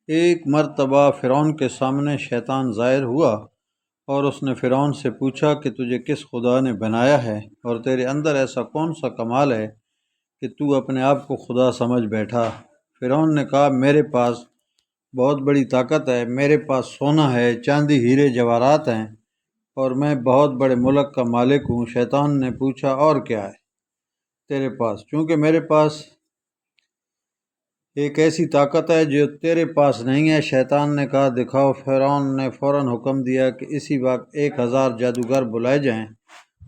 ایک مرتبہ فرعون کے سامنے شیطان ظاہر ہوا اور اس نے فرعون سے پوچھا کہ تجھے کس خدا نے بنایا ہے اور تیرے اندر ایسا کون سا کمال ہے کہ تو اپنے آپ کو خدا سمجھ بیٹھا۔ فرعون نے کہا میرے پاس بہت بڑی طاقت ہے، میرے پاس سونا ہے، چاندی ہیرے جواہرات ہیں اور میں بہت بڑے ملک کا مالک ہوں۔ شیطان نے پوچھا اور کیا ہے تیرے پاس؟ چونکہ میرے پاس ایک ایسی طاقت ہے جو تیرے پاس نہیں ہے۔ شیطان نے کہا دکھاؤ۔ فرعون نے فوراً حکم دیا کہ اسی وقت 1000 جادوگر بلائے جائیں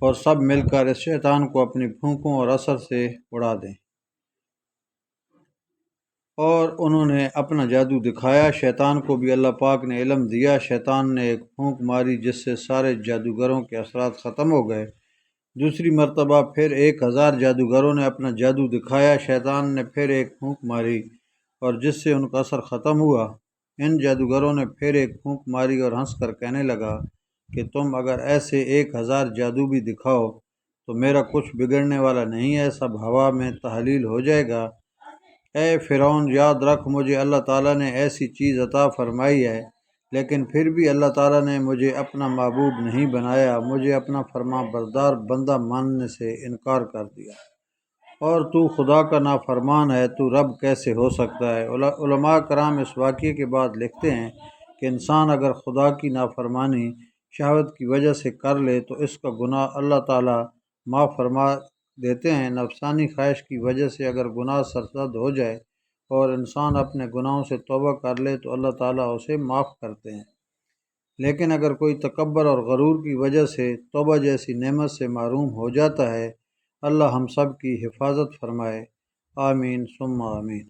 اور سب مل کر اس شیطان کو اپنی پھونکوں اور اثر سے اڑا دیں۔ اور انہوں نے اپنا جادو دکھایا۔ شیطان کو بھی اللہ پاک نے علم دیا۔ شیطان نے ایک پھونک ماری جس سے سارے جادوگروں کے اثرات ختم ہو گئے۔ دوسری مرتبہ پھر 1000 جادوگروں نے اپنا جادو دکھایا۔ شیطان نے پھر ایک پھونک ماری اور جس سے ان کا اثر ختم ہوا۔ ان جادوگروں نے پھر ایک پھونک ماری اور ہنس کر کہنے لگا کہ تم اگر ایسے 1000 جادو بھی دکھاؤ تو میرا کچھ بگڑنے والا نہیں ہے، سب ہوا میں تحلیل ہو جائے گا۔ اے فرعون، یاد رکھ مجھے اللہ تعالیٰ نے ایسی چیز عطا فرمائی ہے، لیکن پھر بھی اللہ تعالیٰ نے مجھے اپنا معبود نہیں بنایا، مجھے اپنا فرما بردار بندہ ماننے سے انکار کر دیا، اور تو خدا کا نافرمان ہے، تو رب کیسے ہو سکتا ہے؟ علماء کرام اس واقعے کے بعد لکھتے ہیں کہ انسان اگر خدا کی نافرمانی شہوت کی وجہ سے کر لے تو اس کا گناہ اللہ تعالیٰ معاف فرما دیتے ہیں۔ نفسانی خواہش کی وجہ سے اگر گناہ سرزد ہو جائے اور انسان اپنے گناہوں سے توبہ کر لے تو اللہ تعالیٰ اسے معاف کرتے ہیں، لیکن اگر کوئی تکبر اور غرور کی وجہ سے توبہ جیسی نعمت سے محروم ہو جاتا ہے، اللہ ہم سب کی حفاظت فرمائے۔ آمین ثم آمین۔